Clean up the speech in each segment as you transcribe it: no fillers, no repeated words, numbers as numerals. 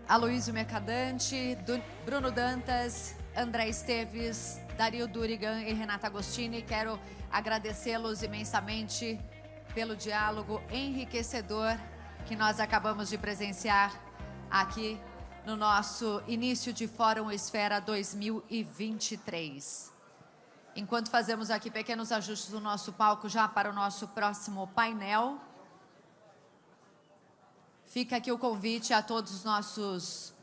Aloísio Mercadante, Bruno Dantas, André Esteves, Dario Durigan e Renata Agostini. Quero agradecê-los imensamente pelo diálogo enriquecedor que nós acabamos de presenciar aqui no nosso início de Fórum Esfera 2023. Enquanto fazemos aqui pequenos ajustes no nosso palco já para o nosso próximo painel, fica aqui o convite a todos os nossos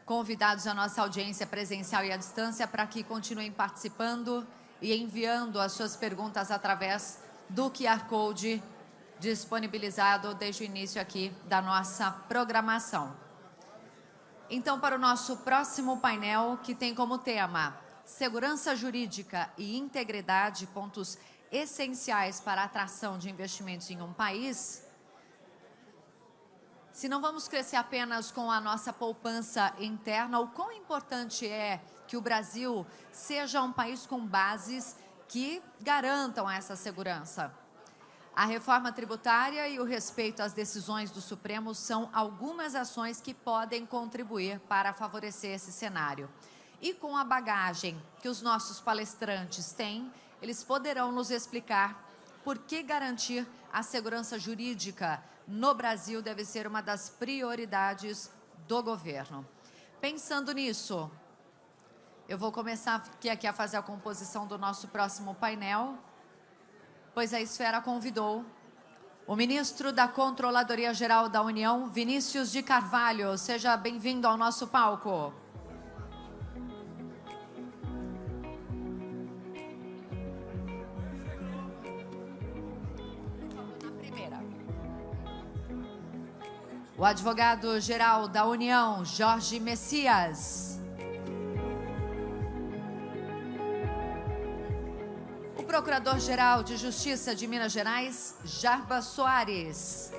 convidados à nossa audiência presencial e à distância para que continuem participando e enviando as suas perguntas através do QR Code disponibilizado desde o início aqui da nossa programação. Então, para o nosso próximo painel, que tem como tema Segurança Jurídica e Integridade, pontos essenciais para a atração de investimentos em um país. Se não vamos crescer apenas com a nossa poupança interna, o quão importante é que o Brasil seja um país com bases que garantam essa segurança. A reforma tributária e o respeito às decisões do Supremo são algumas ações que podem contribuir para favorecer esse cenário. E com a bagagem que os nossos palestrantes têm, eles poderão nos explicar por que garantir a segurança jurídica no Brasil deve ser uma das prioridades do governo. Pensando nisso, eu vou começar aqui a fazer a composição do nosso próximo painel, pois a Esfera convidou o ministro da Controladoria Geral da União, Vinícius de Carvalho. Seja bem-vindo ao nosso palco. O advogado-geral da União, Jorge Messias. O procurador-geral de Justiça de Minas Gerais, Jarbas Soares.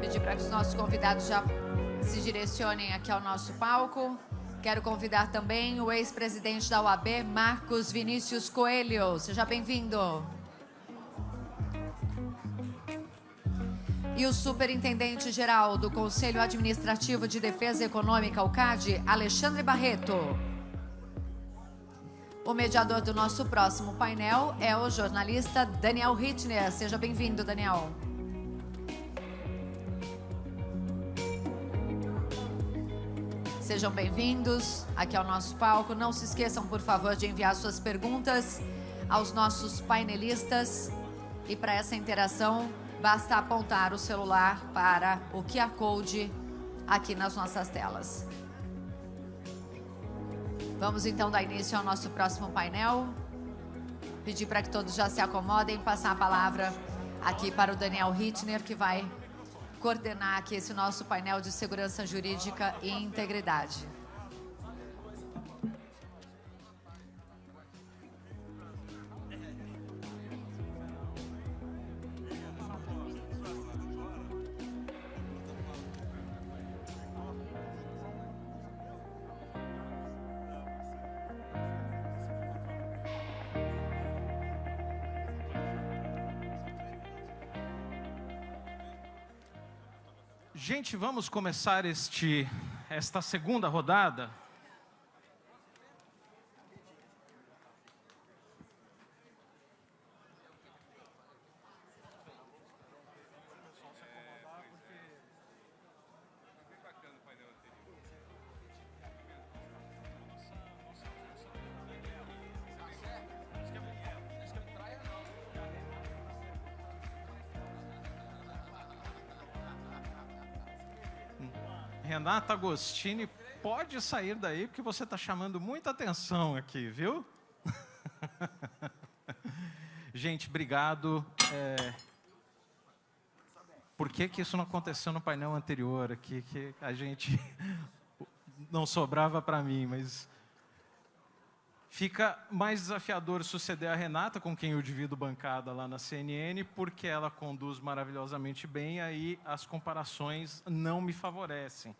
Pedir para que os nossos convidados já se direcionem aqui ao nosso palco. Quero convidar também o ex-presidente da OAB, Marcos Vinícius Coelho. Seja bem-vindo. E o superintendente-geral do Conselho Administrativo de Defesa Econômica, o CAD, Alexandre Barreto. O mediador do nosso próximo painel é o jornalista Daniel Hittner. Seja bem-vindo, Daniel. Sejam bem-vindos aqui ao nosso palco. Não se esqueçam, por favor, de enviar suas perguntas aos nossos painelistas. E para essa interação, basta apontar o celular para o QR Code aqui nas nossas telas. Vamos então dar início ao nosso próximo painel. Pedir para que todos já se acomodem, passar a palavra aqui para o Daniel Hittner, que vai coordenar aqui esse nosso painel de segurança jurídica e integridade. Gente, vamos começar esta segunda rodada. Renata Agostini, pode sair daí, porque você está chamando muita atenção aqui, viu? Gente, obrigado. Por que isso não aconteceu no painel anterior aqui, que a gente não sobrava para mim, mas fica mais desafiador suceder a Renata, com quem eu divido bancada lá na CNN, porque ela conduz maravilhosamente bem, aí as comparações não me favorecem.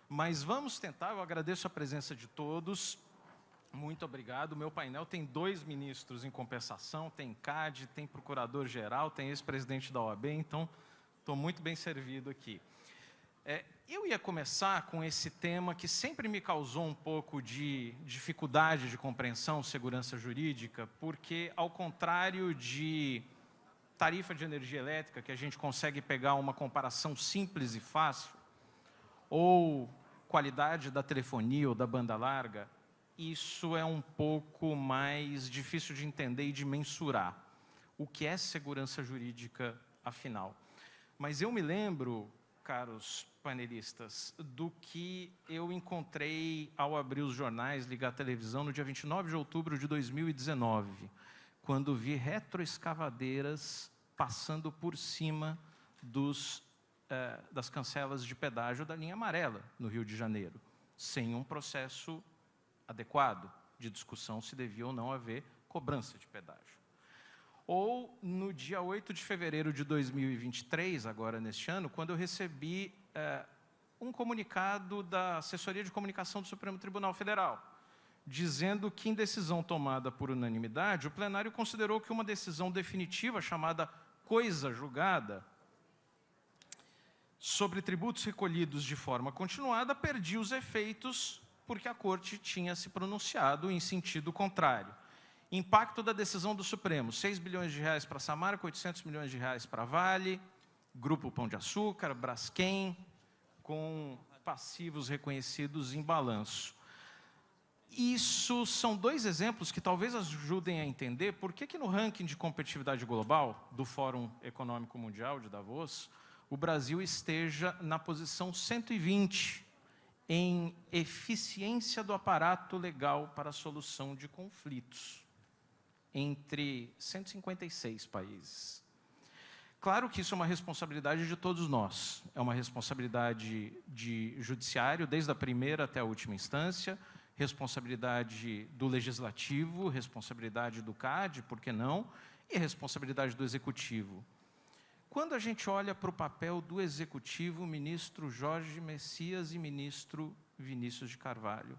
Mas vamos tentar, eu agradeço a presença de todos. Muito obrigado. O meu painel tem 2 ministros em compensação, tem CAD, tem procurador-geral, tem ex-presidente da OAB, então estou muito bem servido aqui. Eu ia começar com esse tema que sempre me causou um pouco de dificuldade de compreensão, segurança jurídica, porque, ao contrário de tarifa de energia elétrica, que a gente consegue pegar uma comparação simples e fácil, ou qualidade da telefonia ou da banda larga, isso é um pouco mais difícil de entender e de mensurar. O que é segurança jurídica, afinal? Mas eu me lembro, caros panelistas, do que eu encontrei ao abrir os jornais, ligar a televisão, no dia 29 de outubro de 2019, quando vi retroescavadeiras passando por cima das cancelas de pedágio da linha amarela, no Rio de Janeiro, sem um processo adequado de discussão se devia ou não haver cobrança de pedágio. Ou no dia 8 de fevereiro de 2023, agora neste ano, quando eu recebi um comunicado da Assessoria de Comunicação do Supremo Tribunal Federal, dizendo que, em decisão tomada por unanimidade, o plenário considerou que uma decisão definitiva, chamada coisa julgada, sobre tributos recolhidos de forma continuada, perdia os efeitos porque a Corte tinha se pronunciado em sentido contrário. Impacto da decisão do Supremo: 6 bilhões de reais para a Samarco, 800 milhões de reais para a Vale, Grupo Pão de Açúcar, Braskem, com passivos reconhecidos em balanço. Isso são 2 exemplos que talvez ajudem a entender por que no ranking de competitividade global do Fórum Econômico Mundial de Davos, o Brasil esteja na posição 120 em eficiência do aparato legal para a solução de conflitos, entre 156 países. Claro que isso é uma responsabilidade de todos nós, é uma responsabilidade de judiciário, desde a primeira até a última instância, responsabilidade do legislativo, responsabilidade do CAD, por que não, e responsabilidade do executivo. Quando a gente olha para o papel do executivo, ministro Jorge Messias e ministro Vinícius de Carvalho,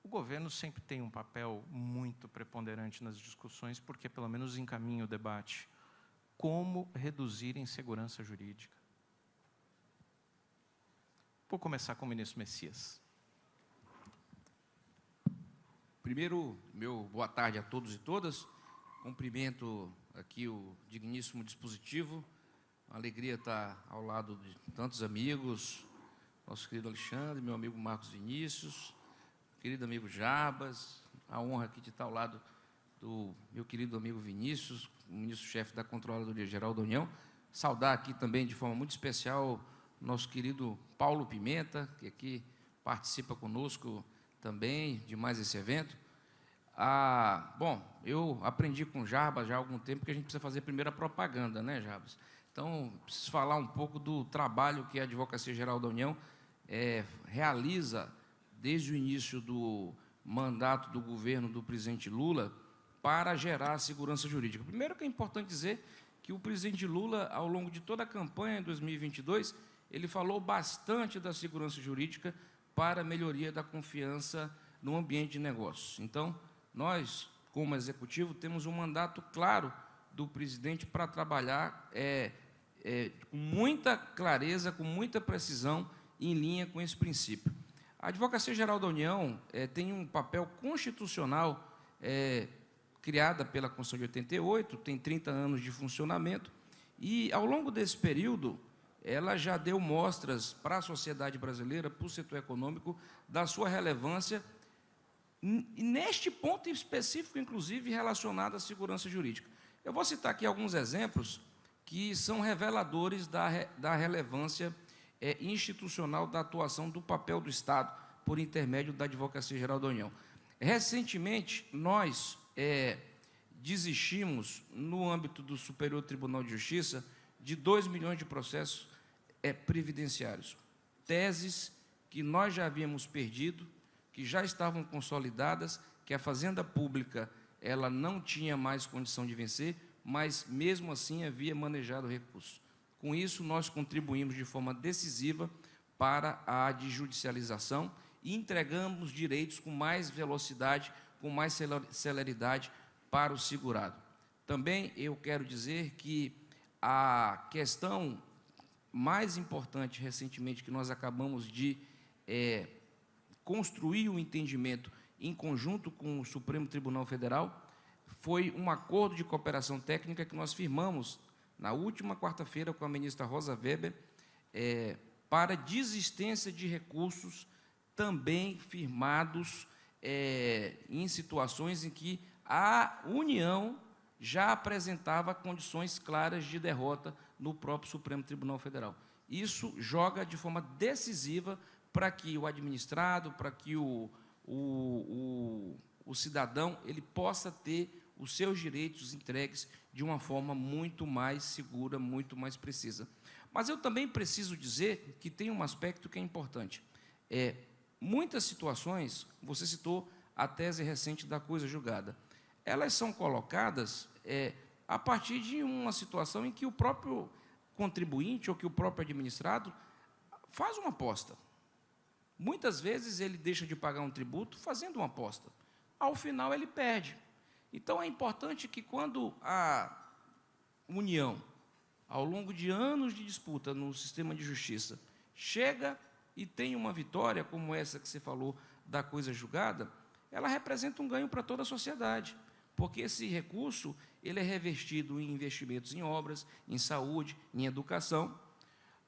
o governo sempre tem um papel muito preponderante nas discussões, porque pelo menos encaminha o debate. Como reduzir a insegurança jurídica? Vou começar com o ministro Messias. Primeiro, meu boa tarde a todos e todas. Cumprimento aqui o digníssimo dispositivo. Uma alegria estar ao lado de tantos amigos, nosso querido Alexandre, meu amigo Marcos Vinícius, querido amigo Jarbas, a honra aqui de estar ao lado do meu querido amigo Vinícius, o ministro-chefe da Controladoria Geral da União. Saudar aqui também de forma muito especial nosso querido Paulo Pimenta, que aqui participa conosco também de mais esse evento. Bom, eu aprendi com o Jarbas já há algum tempo que a gente precisa fazer primeiro a propaganda, né, Jarbas? Então, preciso falar um pouco do trabalho que a Advocacia Geral da União realiza desde o início do mandato do governo do presidente Lula para gerar segurança jurídica. Primeiro que é importante dizer que o presidente Lula, ao longo de toda a campanha em 2022, ele falou bastante da segurança jurídica para a melhoria da confiança no ambiente de negócios. Então, nós, como executivo, temos um mandato claro do presidente para trabalhar com muita clareza, com muita precisão, em linha com esse princípio. A Advocacia Geral da União tem um papel constitucional criada pela Constituição de 88, tem 30 anos de funcionamento, e, ao longo desse período, ela já deu mostras para a sociedade brasileira, para o setor econômico, da sua relevância, e neste ponto específico, inclusive, relacionado à segurança jurídica. Eu vou citar aqui alguns exemplos que são reveladores da relevância institucional da atuação do papel do Estado por intermédio da Advocacia Geral da União. Recentemente, nós desistimos, no âmbito do Superior Tribunal de Justiça, de 2 milhões de processos previdenciários. Teses que nós já havíamos perdido, que já estavam consolidadas, que a Fazenda Pública ela não tinha mais condição de vencer, mas, mesmo assim, havia manejado recursos. Com isso, nós contribuímos de forma decisiva para a desjudicialização e entregamos direitos com mais velocidade, com mais celeridade para o segurado. Também eu quero dizer que a questão mais importante recentemente que nós acabamos de construir um entendimento em conjunto com o Supremo Tribunal Federal foi um acordo de cooperação técnica que nós firmamos na última quarta-feira com a ministra Rosa Weber, para desistência de recursos também firmados em situações em que a União já apresentava condições claras de derrota no próprio Supremo Tribunal Federal. Isso joga de forma decisiva para que o administrado, para que o cidadão ele possa ter os seus direitos entregues de uma forma muito mais segura, muito mais precisa. Mas eu também preciso dizer que tem um aspecto que é importante. Muitas situações, você citou a tese recente da coisa julgada, elas são colocadas a partir de uma situação em que o próprio contribuinte ou que o próprio administrado faz uma aposta. Muitas vezes ele deixa de pagar um tributo fazendo uma aposta. Ao final ele perde. Então é importante que quando a União, ao longo de anos de disputa no sistema de justiça, chega e tem uma vitória como essa que você falou da coisa julgada, ela representa um ganho para toda a sociedade, porque esse recurso ele é revestido em investimentos em obras, em saúde, em educação,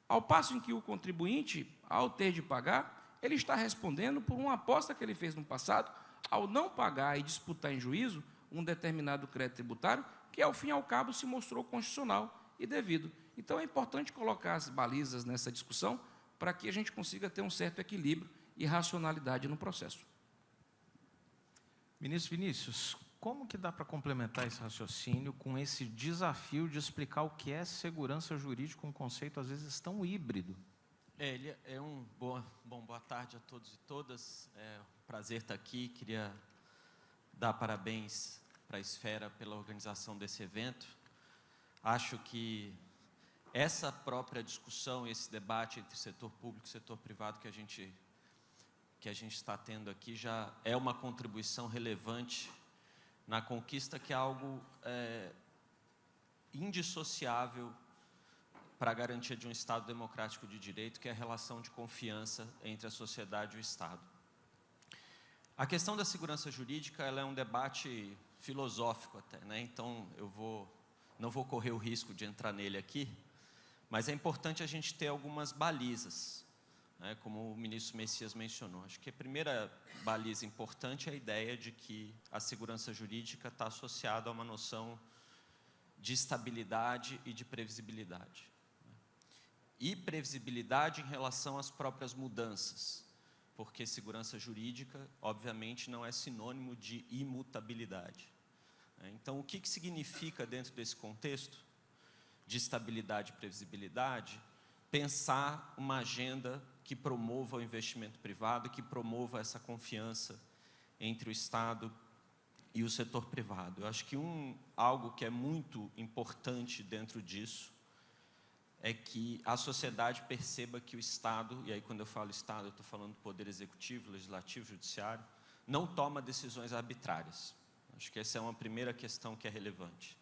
ao passo em que o contribuinte, ao ter de pagar, ele está respondendo por uma aposta que ele fez no passado, ao não pagar e disputar em juízo um determinado crédito tributário, que, ao fim e ao cabo, se mostrou constitucional e devido. Então, é importante colocar as balizas nessa discussão para que a gente consiga ter um certo equilíbrio e racionalidade no processo. Ministro Vinícius, como que dá para complementar esse raciocínio com esse desafio de explicar o que é segurança jurídica, um conceito, às vezes, tão híbrido? Boa tarde a todos e todas. É um prazer estar aqui. Queria dar parabéns para a Esfera pela organização desse evento. Acho que essa própria discussão, esse debate entre setor público e setor privado que a gente está tendo aqui já é uma contribuição relevante na conquista, que é algo indissociável para a garantia de um Estado democrático de direito, que é a relação de confiança entre a sociedade e o Estado. A questão da segurança jurídica ela é um debate filosófico até, né? Então não vou correr o risco de entrar nele aqui, mas é importante a gente ter algumas balizas, né? Como o ministro Messias mencionou. Acho que a primeira baliza importante é a ideia de que a segurança jurídica está associada a uma noção de estabilidade e de previsibilidade. E previsibilidade em relação às próprias mudanças, porque segurança jurídica, obviamente, não é sinônimo de imutabilidade. Então, o que significa, dentro desse contexto de estabilidade e previsibilidade, pensar uma agenda que promova o investimento privado, que promova essa confiança entre o Estado e o setor privado? Eu acho que algo que é muito importante dentro disso é que a sociedade perceba que o Estado, e aí quando eu falo Estado, eu estou falando do Poder Executivo, Legislativo, Judiciário, não toma decisões arbitrárias. Acho que essa é uma primeira questão que é relevante.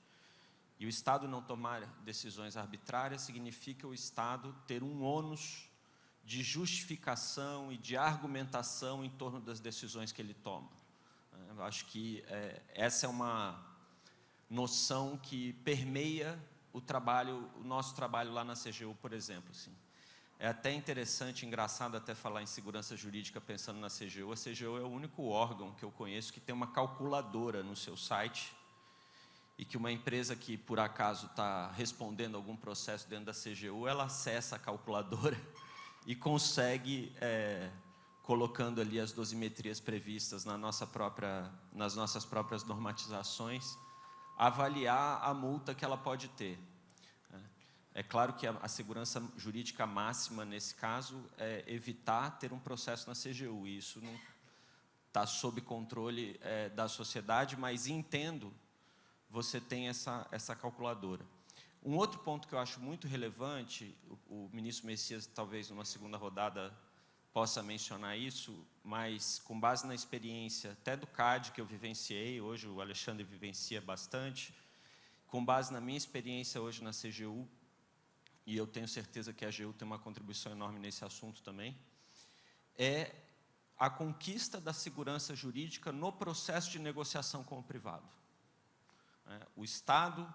E o Estado não tomar decisões arbitrárias significa o Estado ter um ônus de justificação e de argumentação em torno das decisões que ele toma. Eu acho que essa é uma noção que permeia o nosso trabalho lá na CGU, por exemplo. Assim. É até interessante, engraçado até falar em segurança jurídica pensando na CGU. A CGU é o único órgão que eu conheço que tem uma calculadora no seu site e que uma empresa que, por acaso, está respondendo algum processo dentro da CGU, ela acessa a calculadora e consegue, colocando ali as dosimetrias previstas nas nossas próprias normatizações, avaliar a multa que ela pode ter. É claro que a segurança jurídica máxima, nesse caso, é evitar ter um processo na CGU. E isso não está sob controle da sociedade, mas entendo, você tem essa calculadora. Um outro ponto que eu acho muito relevante, o ministro Messias, talvez numa segunda rodada, possa mencionar isso, mas com base na experiência até do CAD que eu vivenciei, hoje o Alexandre vivencia bastante, com base na minha experiência hoje na CGU, e eu tenho certeza que a AGU tem uma contribuição enorme nesse assunto também, é a conquista da segurança jurídica no processo de negociação com o privado. O Estado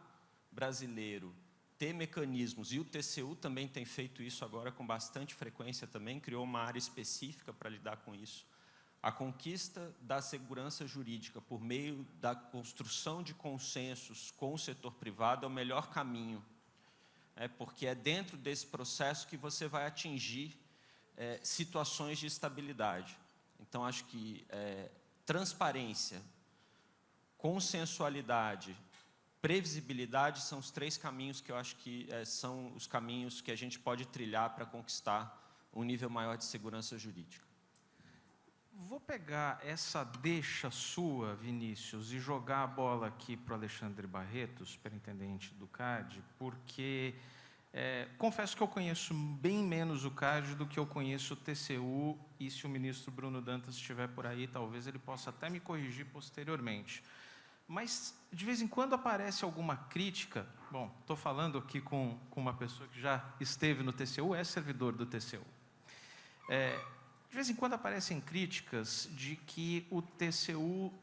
brasileiro ter mecanismos, e o TCU também tem feito isso agora com bastante frequência também, criou uma área específica para lidar com isso. A conquista da segurança jurídica por meio da construção de consensos com o setor privado é o melhor caminho, porque é dentro desse processo que você vai atingir situações de estabilidade. Então, acho que transparência, consensualidade, previsibilidade são os 3 caminhos que eu acho que são os caminhos que a gente pode trilhar para conquistar um nível maior de segurança jurídica. Vou pegar essa deixa sua, Vinícius, e jogar a bola aqui para o Alexandre Barreto, superintendente do CAD, porque confesso que eu conheço bem menos o CAD do que eu conheço o TCU, e se o ministro Bruno Dantas estiver por aí, talvez ele possa até me corrigir posteriormente. Mas, de vez em quando, aparece alguma crítica. Bom, estou falando aqui com uma pessoa que já esteve no TCU, é servidor do TCU. De vez em quando aparecem críticas de que o TCU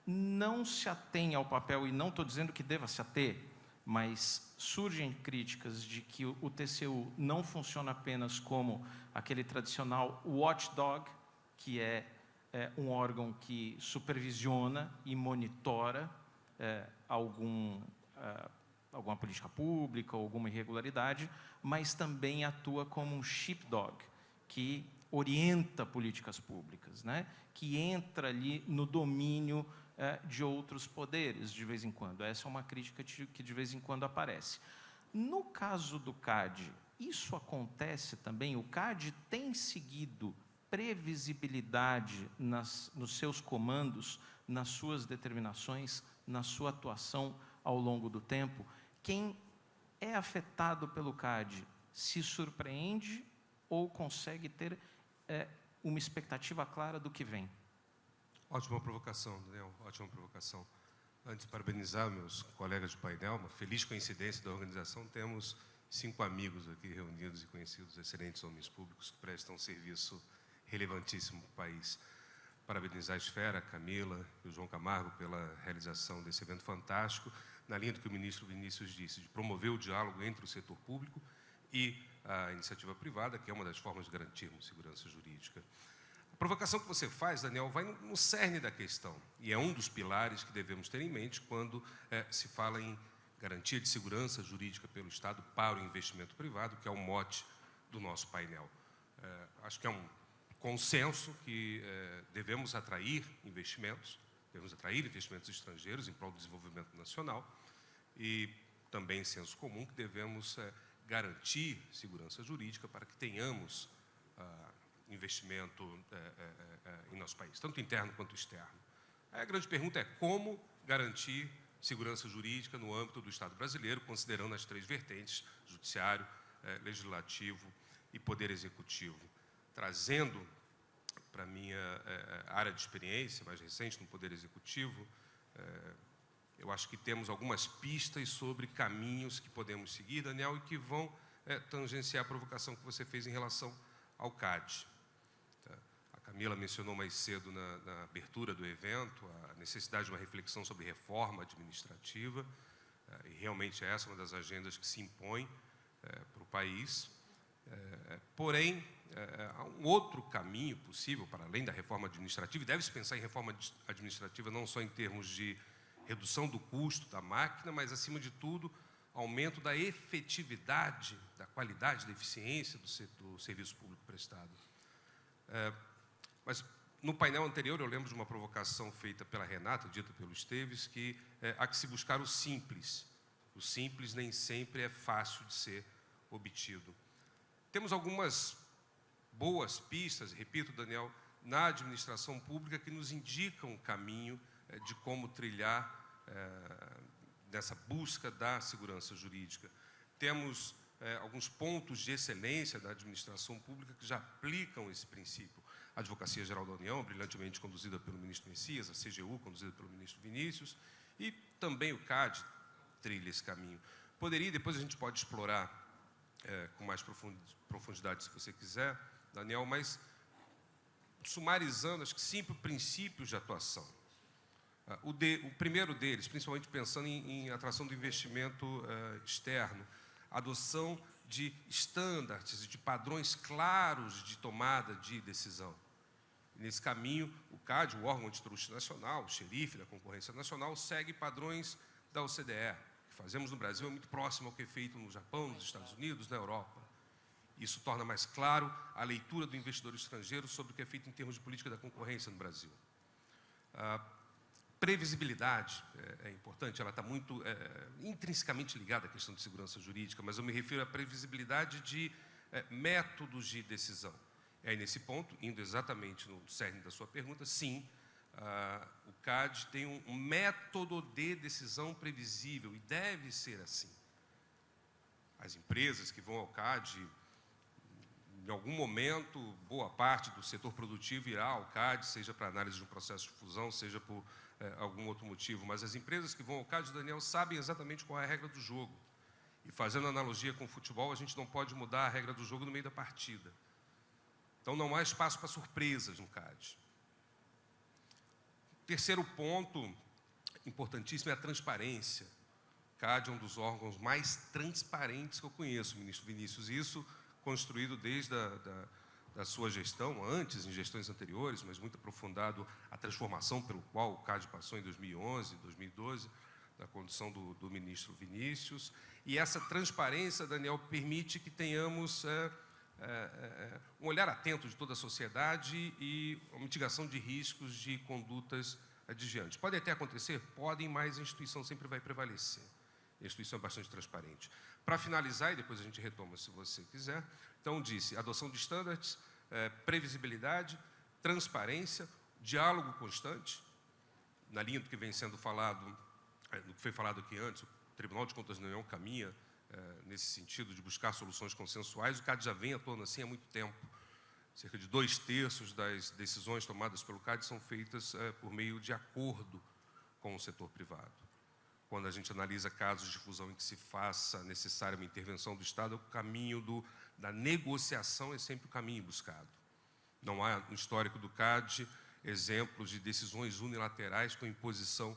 não se atém ao papel, e não estou dizendo que deva se ater, mas surgem críticas de que o TCU não funciona apenas como aquele tradicional watchdog, que é um órgão que supervisiona e monitora alguma política pública, alguma irregularidade, mas também atua como um sheepdog, que orienta políticas públicas, que entra ali no domínio de outros poderes, de vez em quando. Essa é uma crítica que de vez em quando aparece. No caso do CAD, isso acontece também? O CAD tem seguido previsibilidade nos seus comandos, nas suas determinações, na sua atuação ao longo do tempo? Quem é afetado pelo CAD se surpreende ou consegue ter uma expectativa clara do que vem? Ótima provocação, Daniel, ótima provocação. Antes de parabenizar meus colegas de painel, uma feliz coincidência da organização, temos 5 amigos aqui reunidos e conhecidos, excelentes homens públicos que prestam serviço relevantíssimo para o país. Parabenizar a Esfera, a Camila e o João Camargo pela realização desse evento fantástico, na linha do que o ministro Vinícius disse, de promover o diálogo entre o setor público e a iniciativa privada, que é uma das formas de garantirmos segurança jurídica. A provocação que você faz, Daniel, vai no cerne da questão, e é um dos pilares que devemos ter em mente quando se fala em garantia de segurança jurídica pelo Estado para o investimento privado, que é o mote do nosso painel. Acho que é um consenso que devemos atrair investimentos estrangeiros em prol do desenvolvimento nacional, e também senso comum que devemos garantir segurança jurídica para que tenhamos investimento em nosso país, tanto interno quanto externo. A grande pergunta é como garantir segurança jurídica no âmbito do Estado brasileiro, considerando as 3 vertentes, judiciário, legislativo e poder executivo. Trazendo para a minha área de experiência mais recente no poder executivo, eu acho que temos algumas pistas sobre caminhos que podemos seguir, Daniel, e que vão tangenciar a provocação que você fez em relação ao CAD. A Camila mencionou mais cedo na abertura do evento a necessidade de uma reflexão sobre reforma administrativa, e realmente essa é uma das agendas que se impõe para o país. Porém, há um outro caminho possível para além da reforma administrativa, e deve-se pensar em reforma administrativa não só em termos de redução do custo da máquina, mas, acima de tudo, aumento da efetividade, da qualidade, da eficiência do serviço público prestado. Mas, no painel anterior, eu lembro de uma provocação feita pela Renata, dita pelo Esteves, que há que se buscar o simples. O simples nem sempre é fácil de ser obtido. Temos algumas boas pistas, repito, Daniel, na administração pública que nos indicam o caminho de como trilhar nessa busca da segurança jurídica. Temos alguns pontos de excelência da administração pública que já aplicam esse princípio. A Advocacia Geral da União, brilhantemente conduzida pelo ministro Messias, a CGU, conduzida pelo ministro Vinícius, e também o CAD trilha esse caminho. Poderia, depois a gente pode explorar com mais profundidade, se você quiser, Daniel, mas sumarizando, acho que 5 princípios de atuação. O primeiro deles, principalmente pensando em atração do investimento externo, adoção de estándares, de padrões claros de tomada de decisão. Nesse caminho, o CAD, o órgão antitruste nacional, o xerife da concorrência nacional, segue padrões da OCDE. O que fazemos no Brasil é muito próximo ao que é feito no Japão, nos Estados Unidos, na Europa. Isso torna mais claro a leitura do investidor estrangeiro sobre o que é feito em termos de política da concorrência no Brasil. Previsibilidade é importante, ela está muito intrinsecamente ligada à questão de segurança jurídica, mas eu me refiro à previsibilidade de métodos de decisão. E aí, nesse ponto, indo exatamente no cerne da sua pergunta, sim, o CAD tem um método de decisão previsível, e deve ser assim. As empresas que vão ao CAD, em algum momento, boa parte do setor produtivo irá ao CAD, seja para análise de um processo de fusão, seja por algum outro motivo, mas as empresas que vão ao CAD, Daniel, sabem exatamente qual é a regra do jogo. E fazendo analogia com o futebol, a gente não pode mudar a regra do jogo no meio da partida. Então, não há espaço para surpresas no CAD. Terceiro ponto importantíssimo é a transparência. O CAD é um dos órgãos mais transparentes que eu conheço, ministro Vinícius, e isso construído desde da sua gestão, antes, em gestões anteriores, mas muito aprofundado a transformação pelo qual o CAD passou em 2011, 2012, na condução do ministro Vinícius. E essa transparência, Daniel, permite que tenhamos um olhar atento de toda a sociedade e a mitigação de riscos de condutas desviantes. Pode até acontecer? Podem, mas a instituição sempre vai prevalecer. A instituição é bastante transparente. Para finalizar, e depois a gente retoma se você quiser, então disse, adoção de estándares, previsibilidade, transparência, diálogo constante, na linha do que vem sendo falado, do que foi falado aqui antes, o Tribunal de Contas da União caminha nesse sentido de buscar soluções consensuais. O CAD já vem atuando assim há muito tempo. Cerca de 2/3 das decisões tomadas pelo CAD são feitas por meio de acordo com o setor privado. Quando a gente analisa casos de fusão em que se faça necessária uma intervenção do Estado, o caminho da negociação é sempre o caminho buscado. Não há no histórico do CAD exemplos de decisões unilaterais com imposição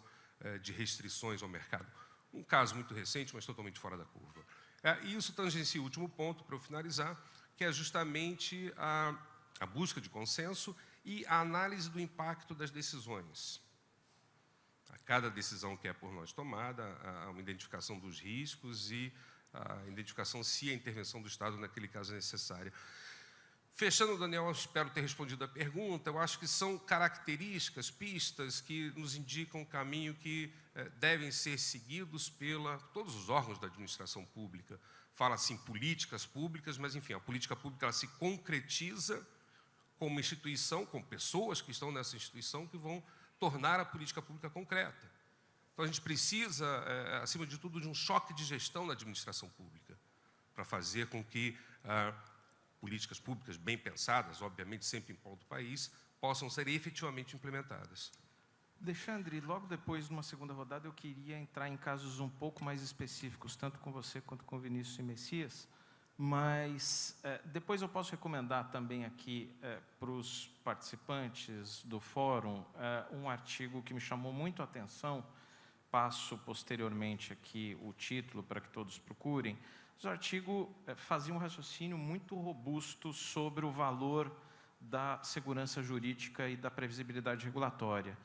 de restrições ao mercado. Um caso muito recente, mas totalmente fora da curva. E isso tangencia o último ponto, para eu finalizar, que é justamente a busca de consenso e a análise do impacto das decisões. A cada decisão que é por nós tomada, há uma identificação dos riscos e a identificação se a intervenção do Estado naquele caso é necessária. Fechando, Daniel, espero ter respondido a pergunta. Eu acho que são características, pistas que nos indicam o caminho que devem ser seguidos todos os órgãos da administração pública. Fala-se em políticas públicas, mas, enfim, a política pública ela se concretiza como uma instituição, com pessoas que estão nessa instituição que vão tornar a política pública concreta. Então, a gente precisa, acima de tudo, de um choque de gestão na administração pública, para fazer com que políticas públicas bem pensadas, obviamente sempre em prol do país, possam ser efetivamente implementadas. Alexandre, logo depois, numa segunda rodada, eu queria entrar em casos um pouco mais específicos, tanto com você quanto com Vinícius e Messias, mas depois eu posso recomendar também aqui para os participantes do fórum um artigo que me chamou muito a atenção, passo posteriormente aqui o título para que todos procurem. O artigo fazia um raciocínio muito robusto sobre o valor da segurança jurídica e da previsibilidade regulatória.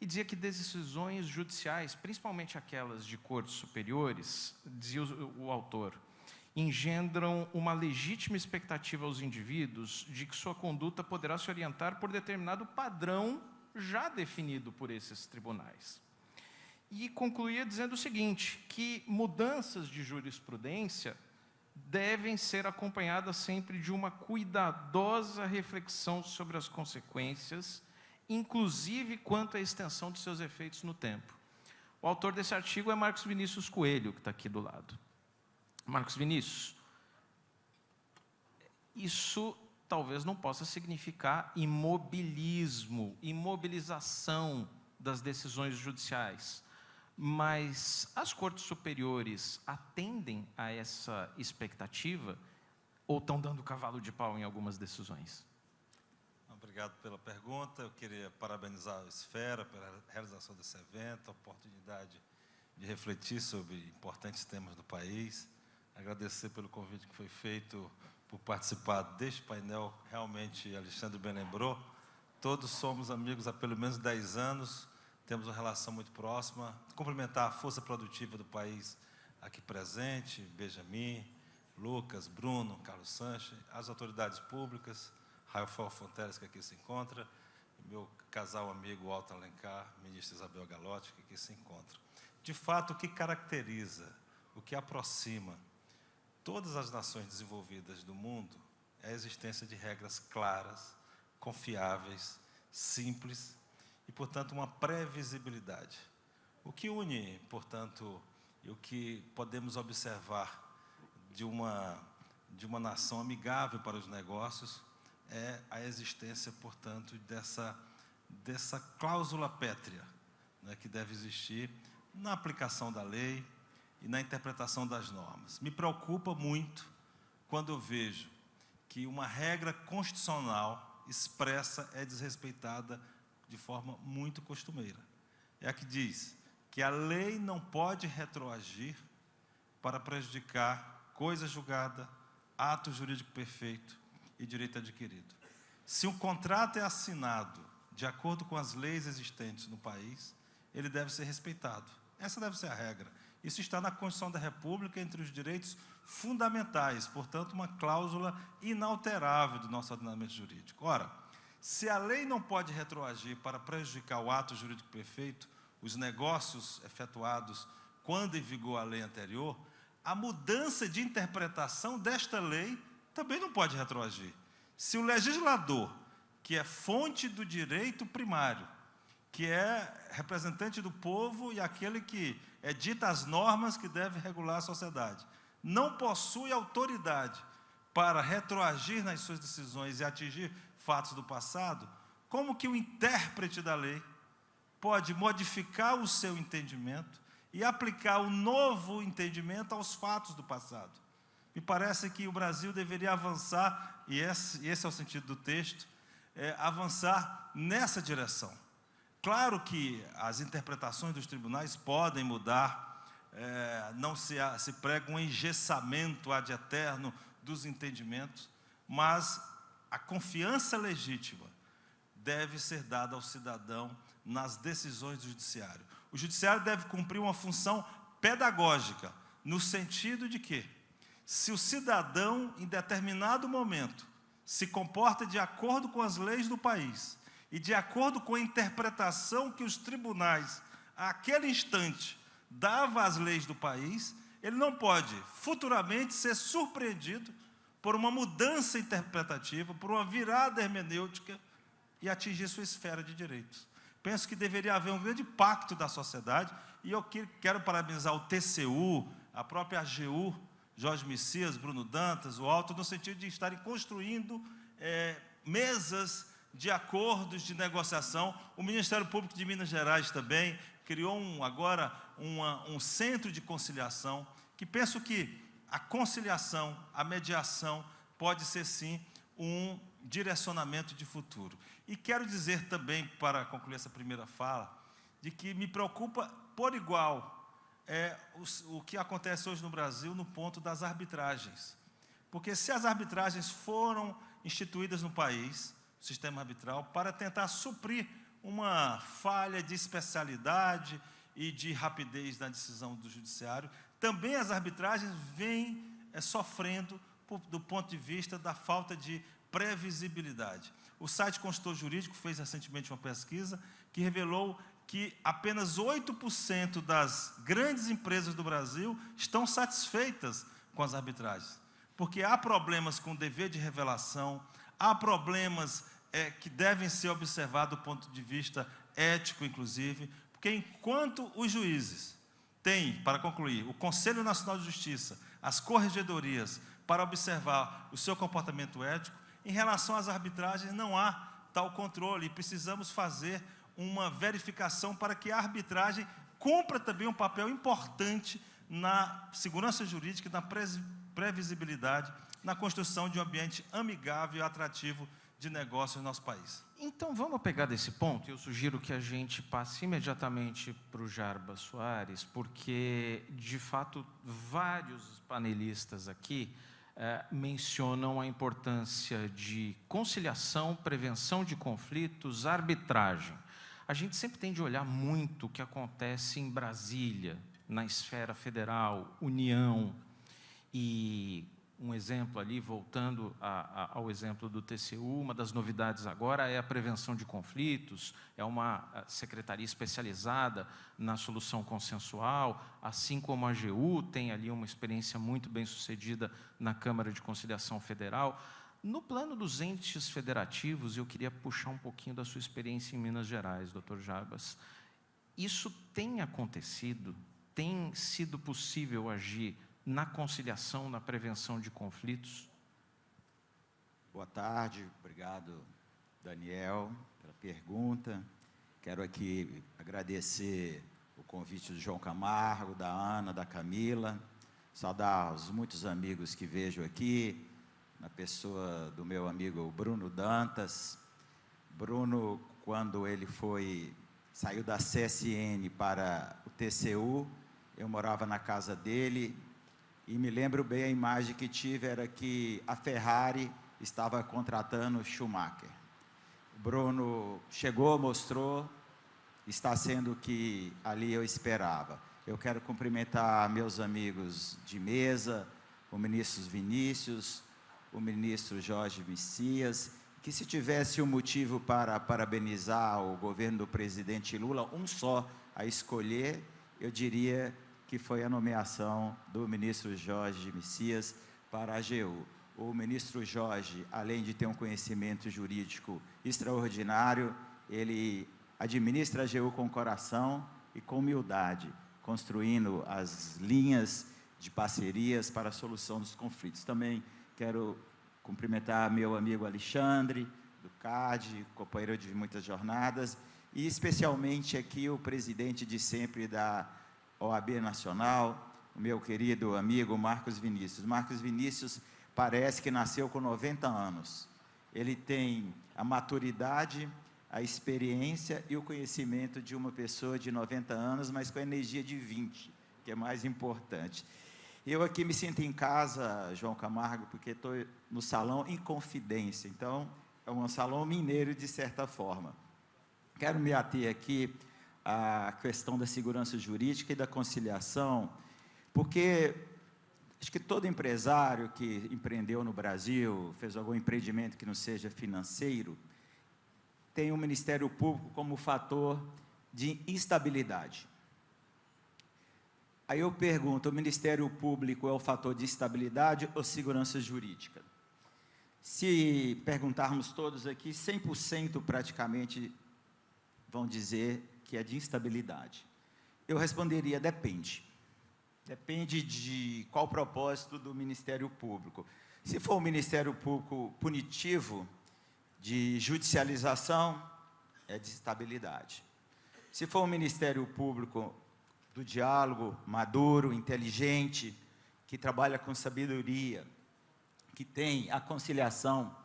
E dizia que decisões judiciais, principalmente aquelas de cortes superiores, dizia o autor, engendram uma legítima expectativa aos indivíduos de que sua conduta poderá se orientar por determinado padrão já definido por esses tribunais. E concluía dizendo o seguinte, que mudanças de jurisprudência devem ser acompanhadas sempre de uma cuidadosa reflexão sobre as consequências, inclusive quanto à extensão de seus efeitos no tempo. O autor desse artigo é Marcos Vinícius Coelho, que está aqui do lado. Marcos Vinícius, isso talvez não possa significar imobilismo, imobilização das decisões judiciais. Mas as cortes superiores atendem a essa expectativa ou estão dando cavalo de pau em algumas decisões? Obrigado pela pergunta. Eu queria parabenizar a Esfera pela realização desse evento, a oportunidade de refletir sobre importantes temas do país. Agradecer pelo convite que foi feito por participar deste painel. Realmente, Alexandre bem lembrou, todos somos amigos há pelo menos 10 anos, temos uma relação muito próxima. Cumprimentar a força produtiva do país aqui presente, Benjamin, Lucas, Bruno, Carlos Sanches, as autoridades públicas, Rafael Fonteles, que aqui se encontra, e meu casal amigo Alto Alencar, ministra Isabel Galotti, que aqui se encontra. De fato, o que caracteriza, o que aproxima todas as nações desenvolvidas do mundo é a existência de regras claras, confiáveis, simples e, portanto, uma previsibilidade. O que une, portanto, e o que podemos observar de uma nação amigável para os negócios é a existência, portanto, dessa cláusula pétrea, né, que deve existir na aplicação da lei e na interpretação das normas. Me preocupa muito quando eu vejo que uma regra constitucional expressa é desrespeitada de forma muito costumeira. É a que diz que a lei não pode retroagir para prejudicar coisa julgada, ato jurídico perfeito e direito adquirido. Se um contrato é assinado de acordo com as leis existentes no país, ele deve ser respeitado. Essa deve ser a regra. Isso está na Constituição da República, entre os direitos fundamentais, portanto, uma cláusula inalterável do nosso ordenamento jurídico. Ora, se a lei não pode retroagir para prejudicar o ato jurídico perfeito, os negócios efetuados quando em vigor a lei anterior, a mudança de interpretação desta lei também não pode retroagir. Se o legislador, que é fonte do direito primário, que é representante do povo e aquele que edita as normas que devem regular a sociedade, não possui autoridade para retroagir nas suas decisões e atingir fatos do passado, como que o intérprete da lei pode modificar o seu entendimento e aplicar o novo entendimento aos fatos do passado? Me parece que o Brasil deveria avançar, e esse é o sentido do texto, avançar nessa direção. Claro que as interpretações dos tribunais podem mudar, não se prega um engessamento ad eterno dos entendimentos, mas a confiança legítima deve ser dada ao cidadão nas decisões do judiciário. O judiciário deve cumprir uma função pedagógica, no sentido de que, se o cidadão, em determinado momento, se comporta de acordo com as leis do país e de acordo com a interpretação que os tribunais, àquele instante, davam às leis do país, ele não pode, futuramente, ser surpreendido por uma mudança interpretativa, por uma virada hermenêutica e atingir sua esfera de direitos. Penso que deveria haver um grande pacto da sociedade, e eu quero parabenizar o TCU, a própria AGU, Jorge Messias, Bruno Dantas, o Alto, no sentido de estarem construindo mesas de acordos de negociação. O Ministério Público de Minas Gerais também criou agora um centro de conciliação, que penso que a conciliação, a mediação, pode ser, sim, um direcionamento de futuro. E quero dizer também, para concluir essa primeira fala, de que me preocupa por igual o que acontece hoje no Brasil no ponto das arbitragens. Porque se as arbitragens foram instituídas no país, o sistema arbitral, para tentar suprir uma falha de especialidade e de rapidez na decisão do judiciário, também as arbitragens vêm sofrendo do ponto de vista da falta de previsibilidade. O site Consultor Jurídico fez recentemente uma pesquisa que revelou que apenas 8% das grandes empresas do Brasil estão satisfeitas com as arbitragens, porque há problemas com o dever de revelação, há problemas que devem ser observados do ponto de vista ético, inclusive, porque enquanto os juízes têm, para concluir, o Conselho Nacional de Justiça, as corregedorias, para observar o seu comportamento ético. Em relação às arbitragens, não há tal controle e precisamos fazer uma verificação para que a arbitragem cumpra também um papel importante na segurança jurídica, na previsibilidade, na construção de um ambiente amigável e atrativo de negócios no nosso país. Então, vamos pegar desse ponto. Eu sugiro que a gente passe imediatamente para o Jarbas Soares, porque, de fato, vários panelistas aqui mencionam a importância de conciliação, prevenção de conflitos, arbitragem. A gente sempre tem de olhar muito o que acontece em Brasília, na esfera federal, União, e um exemplo ali, voltando ao exemplo do TCU, uma das novidades agora é a prevenção de conflitos, é uma secretaria especializada na solução consensual, assim como a AGU tem ali uma experiência muito bem sucedida na Câmara de Conciliação Federal. No plano dos entes federativos, eu queria puxar um pouquinho da sua experiência em Minas Gerais, doutor Jarbas. Isso tem acontecido? Tem sido possível agir na conciliação, na prevenção de conflitos? Boa tarde, obrigado, Daniel, pela pergunta. Quero aqui agradecer o convite do João Camargo, da Ana, da Camila, saudar os muitos amigos que vejo aqui, na pessoa do meu amigo Bruno Dantas. Bruno, quando ele saiu da CSN para o TCU, eu morava na casa dele, e me lembro bem a imagem que tive, era que a Ferrari estava contratando Schumacher. O Bruno chegou, mostrou, está sendo o que ali eu esperava. Eu quero cumprimentar meus amigos de mesa, o ministro Vinícius, o ministro Jorge Messias, que se tivesse um motivo para parabenizar o governo do presidente Lula, um só a escolher, eu diria que foi a nomeação do ministro Jorge Messias para a AGU. O ministro Jorge, além de ter um conhecimento jurídico extraordinário, ele administra a AGU com coração e com humildade, construindo as linhas de parcerias para a solução dos conflitos. Também quero cumprimentar meu amigo Alexandre, do CAD, companheiro de muitas jornadas, e especialmente aqui o presidente de sempre da OAB Nacional, o meu querido amigo Marcos Vinícius. Marcos Vinícius parece que nasceu com 90 anos. Ele tem a maturidade, a experiência e o conhecimento de uma pessoa de 90 anos, mas com a energia de 20, que é mais importante. Eu aqui me sinto em casa, João Camargo, porque estou no salão em confidência, então é um salão mineiro de certa forma. Quero me ater aqui à questão da segurança jurídica e da conciliação, porque acho que todo empresário que empreendeu no Brasil, fez algum empreendimento que não seja financeiro, tem o Ministério Público como fator de instabilidade. Aí eu pergunto, o Ministério Público é o fator de estabilidade ou segurança jurídica? Se perguntarmos todos aqui, 100% praticamente vão dizer que é de instabilidade. Eu responderia, depende. Depende de qual o propósito do Ministério Público. Se for um Ministério Público punitivo, de judicialização, é de estabilidade. Se for um Ministério Público do diálogo, maduro, inteligente, que trabalha com sabedoria, que tem a conciliação,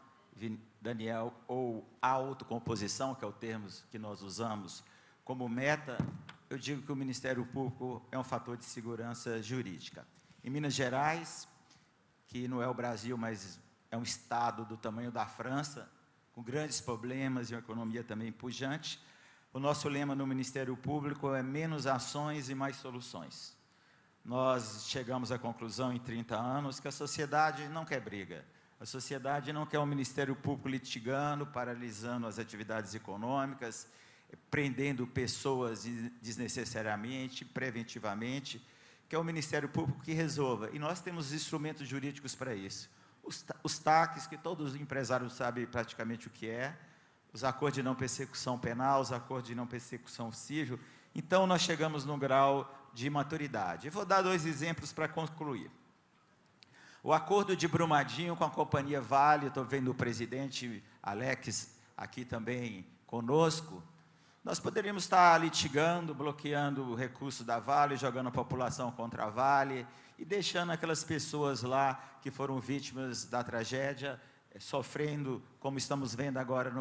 Daniel, ou a autocomposição, que é o termo que nós usamos, como meta, eu digo que o Ministério Público é um fator de segurança jurídica. Em Minas Gerais, que não é o Brasil, mas é um estado do tamanho da França, com grandes problemas e uma economia também pujante, o nosso lema no Ministério Público é menos ações e mais soluções. Nós chegamos à conclusão em 30 anos que a sociedade não quer briga. A sociedade não quer um Ministério Público litigando, paralisando as atividades econômicas, prendendo pessoas desnecessariamente, preventivamente, que é o Ministério Público que resolva. E nós temos instrumentos jurídicos para isso. Os TACs, que todos os empresários sabem praticamente o que é, os acordos de não persecução penal, os acordos de não persecução civil. Então, nós chegamos num grau de maturidade. Eu vou dar 2 exemplos para concluir. O acordo de Brumadinho com a companhia Vale, estou vendo o presidente Alex aqui também conosco, nós poderíamos estar litigando, bloqueando o recurso da Vale, jogando a população contra a Vale e deixando aquelas pessoas lá que foram vítimas da tragédia, sofrendo, como estamos vendo agora,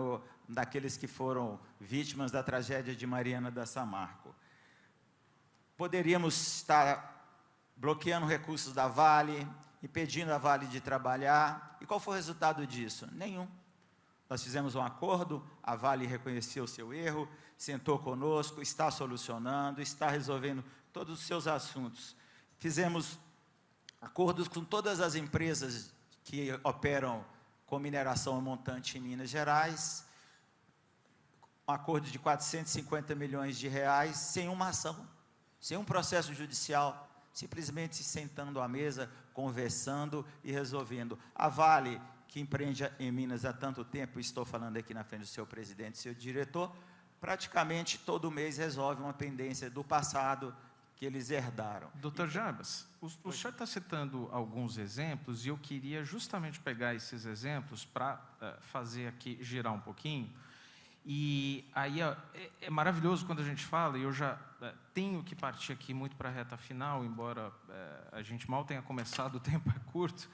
daqueles que foram vítimas da tragédia de Mariana da Samarco. Poderíamos estar bloqueando recursos da Vale, impedindo a Vale de trabalhar. E qual foi o resultado disso? Nenhum. Nós fizemos um acordo, a Vale reconheceu o seu erro, sentou conosco, está solucionando, está resolvendo todos os seus assuntos. Fizemos acordos com todas as empresas que operam com mineração montante em Minas Gerais, um acordo de 450 milhões de reais, sem uma ação, sem um processo judicial, simplesmente sentando à mesa, conversando e resolvendo. A Vale, que empreende em Minas há tanto tempo, estou falando aqui na frente do seu presidente e seu diretor, praticamente todo mês resolve uma pendência do passado que eles herdaram. Doutor Jarbas, o senhor está citando alguns exemplos e eu queria justamente pegar esses exemplos para fazer aqui, girar um pouquinho. E aí é maravilhoso quando a gente fala, e eu já tenho que partir aqui muito para a reta final, embora a gente mal tenha começado, o tempo é curto,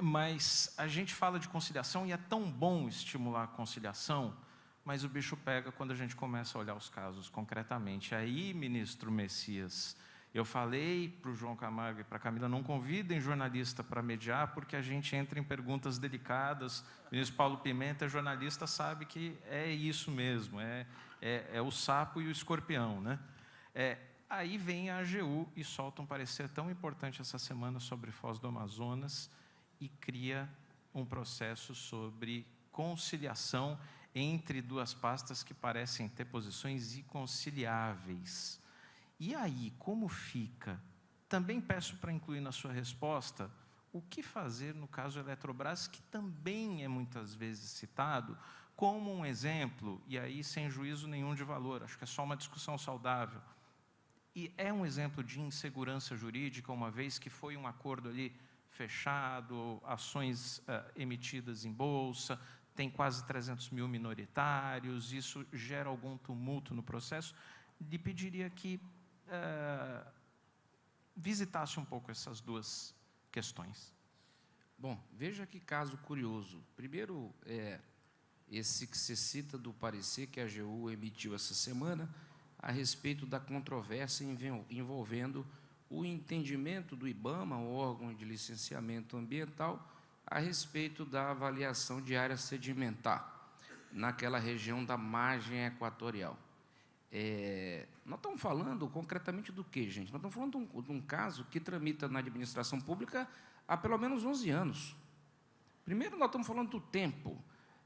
mas a gente fala de conciliação e é tão bom estimular a conciliação, mas o bicho pega quando a gente começa a olhar os casos concretamente. Aí, ministro Messias, eu falei para o João Camargo e para a Camila, não convidem jornalista para mediar, porque a gente entra em perguntas delicadas. O ministro Paulo Pimenta, jornalista, sabe que é isso mesmo, é o sapo e o escorpião, né? Aí vem a AGU e solta um parecer tão importante essa semana sobre Foz do Amazonas e cria um processo sobre conciliação entre duas pastas que parecem ter posições inconciliáveis. E aí, como fica? Também peço para incluir na sua resposta o que fazer no caso Eletrobras, que também é muitas vezes citado como um exemplo, e aí sem juízo nenhum de valor, acho que é só uma discussão saudável. E é um exemplo de insegurança jurídica, uma vez que foi um acordo ali fechado, ações emitidas em bolsa, tem quase 300 mil minoritários, isso gera algum tumulto no processo. Lhe pediria que visitasse um pouco essas duas questões. Bom, veja que caso curioso. Primeiro, esse que se cita do parecer que a AGU emitiu essa semana a respeito da controvérsia envolvendo o entendimento do IBAMA, o órgão de licenciamento ambiental, a respeito da avaliação de área sedimentar naquela região da margem equatorial. Nós estamos falando concretamente do quê, gente? Nós estamos falando de um caso que tramita na administração pública há pelo menos 11 anos. Primeiro, nós estamos falando do tempo.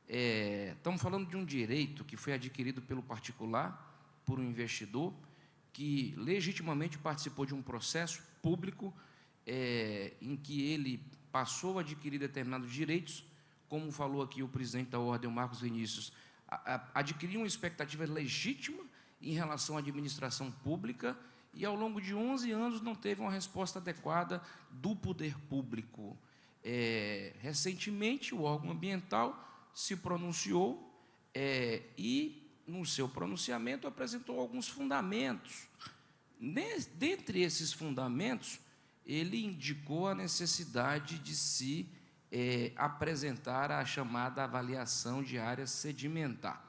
Estamos falando de um direito que foi adquirido pelo particular, por um investidor, que legitimamente participou de um processo público em que ele passou a adquirir determinados direitos, como falou aqui o presidente da Ordem, o Marcos Vinícius, adquiriu uma expectativa legítima em relação à administração pública e, ao longo de 11 anos, não teve uma resposta adequada do poder público. Recentemente, o órgão ambiental se pronunciou e, no seu pronunciamento, apresentou alguns fundamentos. Dentre esses fundamentos, ele indicou a necessidade de se apresentar a chamada avaliação de área sedimentar.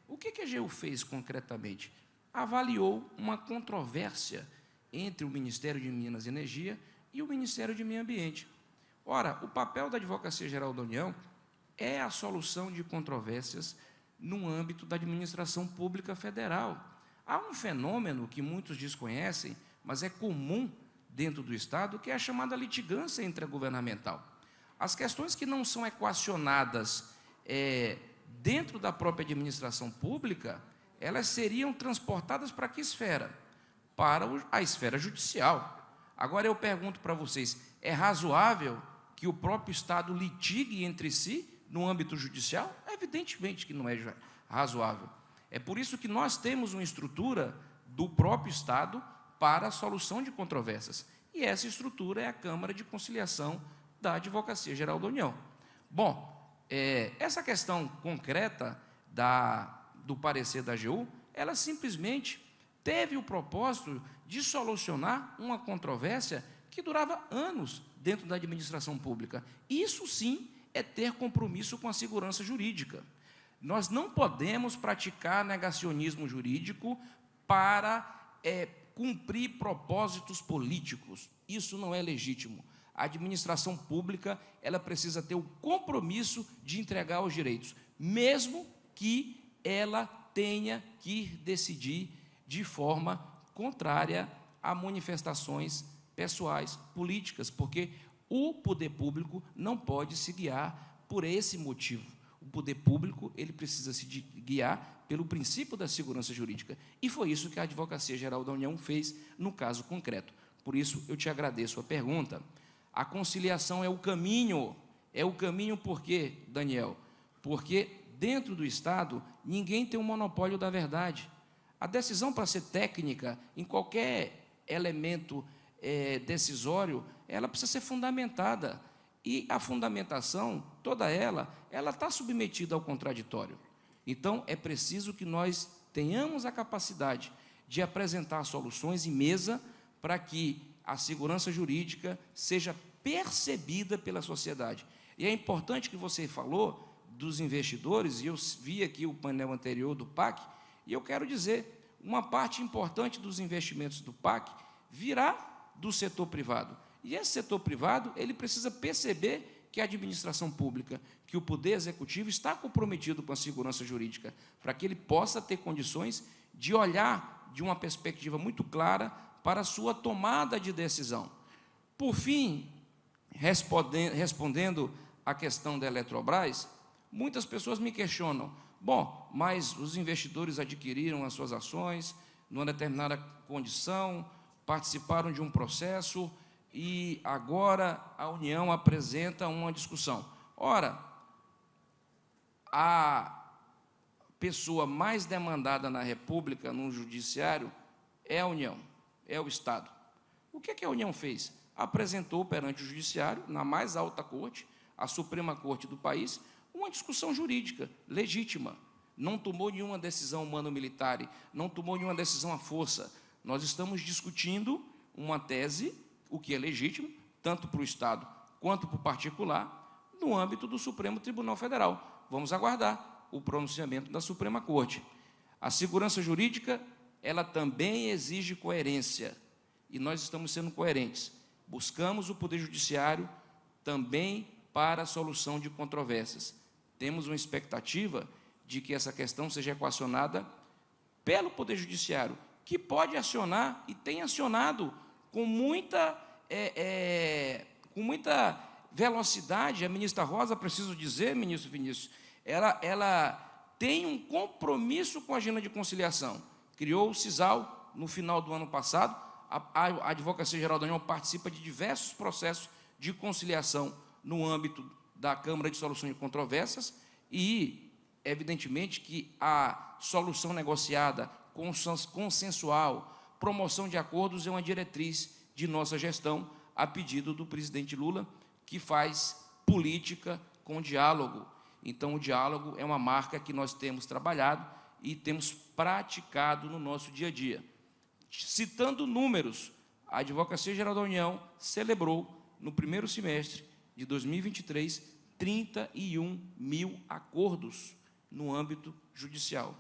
O que a AGU fez concretamente? Avaliou uma controvérsia entre o Ministério de Minas e Energia e o Ministério de Meio Ambiente. Ora, o papel da Advocacia Geral da União é a solução de controvérsias no âmbito da administração pública federal. Há um fenômeno que muitos desconhecem, mas é comum dentro do Estado, que é a chamada litigância intragovernamental. As questões que não são equacionadas dentro da própria administração pública, elas seriam transportadas para que esfera? Para a esfera judicial. Agora eu pergunto para vocês, é razoável que o próprio Estado litigue entre si no âmbito judicial? Evidentemente que não é razoável. É por isso que nós temos uma estrutura do próprio Estado para a solução de controvérsias. E essa estrutura é a Câmara de Conciliação da Advocacia Geral da União. Bom, essa questão concreta do parecer da AGU, ela simplesmente teve o propósito de solucionar uma controvérsia que durava anos dentro da administração pública. Isso, sim, é ter compromisso com a segurança jurídica. Nós não podemos praticar negacionismo jurídico para cumprir propósitos políticos. Isso não é legítimo. A administração pública, ela precisa ter o compromisso de entregar os direitos, mesmo que ela tenha que decidir de forma contrária a manifestações pessoais, políticas, porque o poder público não pode se guiar por esse motivo. O poder público, ele precisa se guiar pelo princípio da segurança jurídica. E foi isso que a Advocacia Geral da União fez no caso concreto. Por isso, eu te agradeço a pergunta. A conciliação é o caminho. É o caminho por quê, Daniel? Porque dentro do Estado, ninguém tem o monopólio da verdade. A decisão, para ser técnica, em qualquer elemento decisório, ela precisa ser fundamentada. E a fundamentação, toda ela está submetida ao contraditório. Então, é preciso que nós tenhamos a capacidade de apresentar soluções em mesa para que a segurança jurídica seja percebida pela sociedade. E é importante que você falou dos investidores, e eu vi aqui o painel anterior do PAC, e eu quero dizer, uma parte importante dos investimentos do PAC virá do setor privado. E esse setor privado, ele precisa perceber que a administração pública, que o Poder Executivo está comprometido com a segurança jurídica, para que ele possa ter condições de olhar de uma perspectiva muito clara para a sua tomada de decisão. Por fim, respondendo à questão da Eletrobras, muitas pessoas me questionam, bom, mas os investidores adquiriram as suas ações numa determinada condição, participaram de um processo e agora a União apresenta uma discussão. Ora, a pessoa mais demandada na República, no Judiciário, é a União, é o Estado. O que a União fez? Apresentou perante o Judiciário, na mais alta corte, a Suprema Corte do país, uma discussão jurídica legítima. Não tomou nenhuma decisão humano-militar, não tomou nenhuma decisão à força. Nós estamos discutindo uma tese, o que é legítimo, tanto para o Estado quanto para o particular, no âmbito do Supremo Tribunal Federal. Vamos aguardar o pronunciamento da Suprema Corte. A segurança jurídica, ela também exige coerência, e nós estamos sendo coerentes. Buscamos o Poder Judiciário também para a solução de controvérsias. Temos uma expectativa de que essa questão seja equacionada pelo Poder Judiciário, que pode acionar e tem acionado com muita velocidade. A ministra Rosa, preciso dizer, ministro Vinícius, ela tem um compromisso com a agenda de conciliação. Criou o CISAL no final do ano passado, a Advocacia Geral da União participa de diversos processos de conciliação no âmbito da Câmara de Solução de Controvérsias e, evidentemente, que a solução negociada, consensual, promoção de acordos é uma diretriz de nossa gestão, a pedido do presidente Lula, que faz política com diálogo. Então, o diálogo é uma marca que nós temos trabalhado e temos praticado no nosso dia a dia. Citando números, a Advocacia Geral da União celebrou, no primeiro semestre de 2023, 31 mil acordos no âmbito judicial.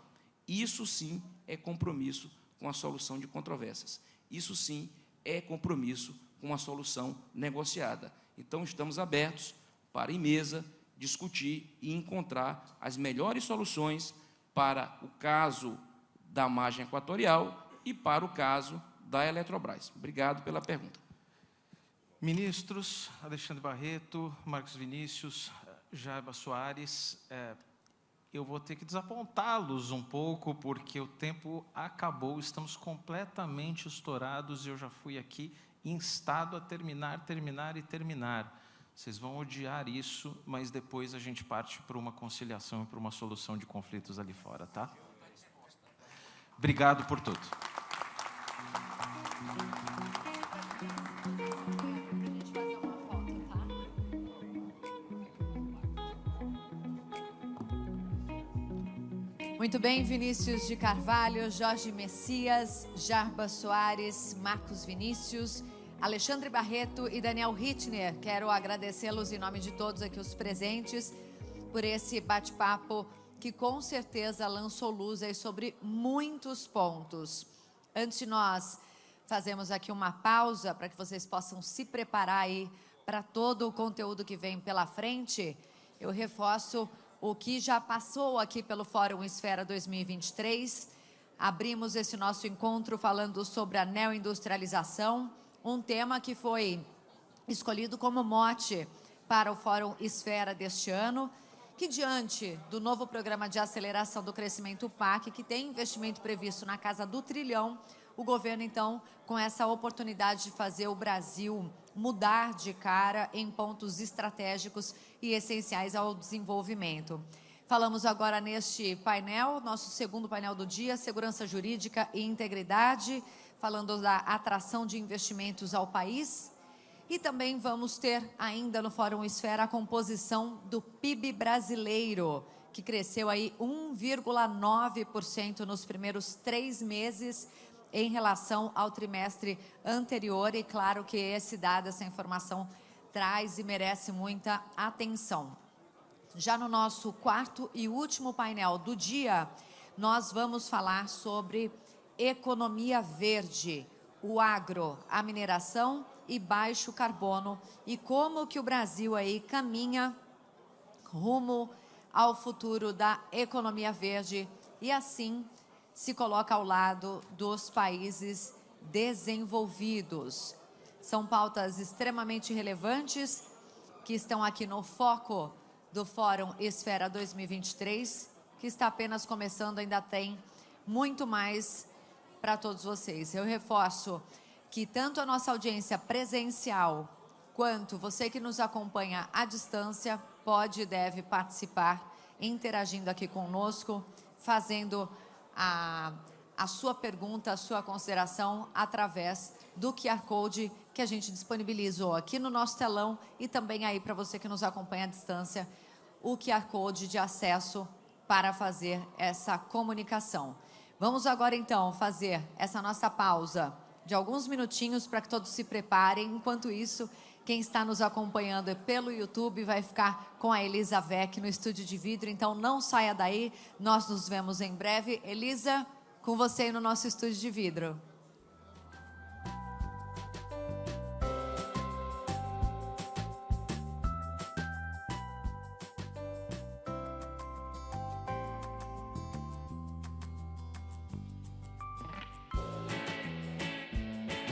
Isso, sim, é compromisso com a solução de controvérsias. Isso, sim, é compromisso com a solução negociada. Então, estamos abertos para, em mesa, discutir e encontrar as melhores soluções para o caso da margem equatorial e para o caso da Eletrobras. Obrigado pela pergunta. Ministros Alexandre Barreto, Marcos Vinícius, Jaiba Soares, eu vou ter que desapontá-los um pouco, porque o tempo acabou, estamos completamente estourados e eu já fui aqui instado a terminar. Vocês vão odiar isso, mas depois a gente parte para uma conciliação e para uma solução de conflitos ali fora, tá? Obrigado por tudo. Muito bem, Vinícius de Carvalho, Jorge Messias, Jarba Soares, Marcos Vinícius, Alexandre Barreto e Daniel Rittner. Quero agradecê-los em nome de todos aqui os presentes por esse bate-papo que com certeza lançou luz aí sobre muitos pontos. Antes de nós fazermos aqui uma pausa para que vocês possam se preparar aí para todo o conteúdo que vem pela frente, eu reforço o que já passou aqui pelo Fórum Esfera 2023. Abrimos esse nosso encontro falando sobre a neoindustrialização, um tema que foi escolhido como mote para o Fórum Esfera deste ano, que diante do novo programa de aceleração do crescimento PAC, que tem investimento previsto na casa do trilhão, o governo, então, com essa oportunidade de fazer o Brasil mudar de cara em pontos estratégicos e essenciais ao desenvolvimento. Falamos agora neste painel, nosso segundo painel do dia, segurança jurídica e integridade, falando da atração de investimentos ao país. E também vamos ter ainda no Fórum Esfera a composição do PIB brasileiro, que cresceu aí 1,9% nos primeiros 3 meses em relação ao trimestre anterior. E claro que esse dado, essa informação traz e merece muita atenção. Já no nosso quarto e último painel do dia, nós vamos falar sobre economia verde, o agro, a mineração e baixo carbono, e como que o Brasil aí caminha rumo ao futuro da economia verde e assim se coloca ao lado dos países desenvolvidos. São pautas extremamente relevantes que estão aqui no foco do Fórum Esfera 2023, que está apenas começando, ainda tem muito mais para todos vocês. Eu reforço que tanto a nossa audiência presencial quanto você que nos acompanha à distância pode e deve participar, interagindo aqui conosco, fazendo a sua pergunta, a sua consideração através do QR Code que a gente disponibilizou aqui no nosso telão e também aí para você que nos acompanha à distância, o QR Code de acesso para fazer essa comunicação. Vamos agora então fazer essa nossa pausa de alguns minutinhos para que todos se preparem. Enquanto isso, quem está nos acompanhando pelo YouTube vai ficar com a Elisa Vec no estúdio de vidro, então não saia daí, nós nos vemos em breve. Elisa, com você aí no nosso estúdio de vidro.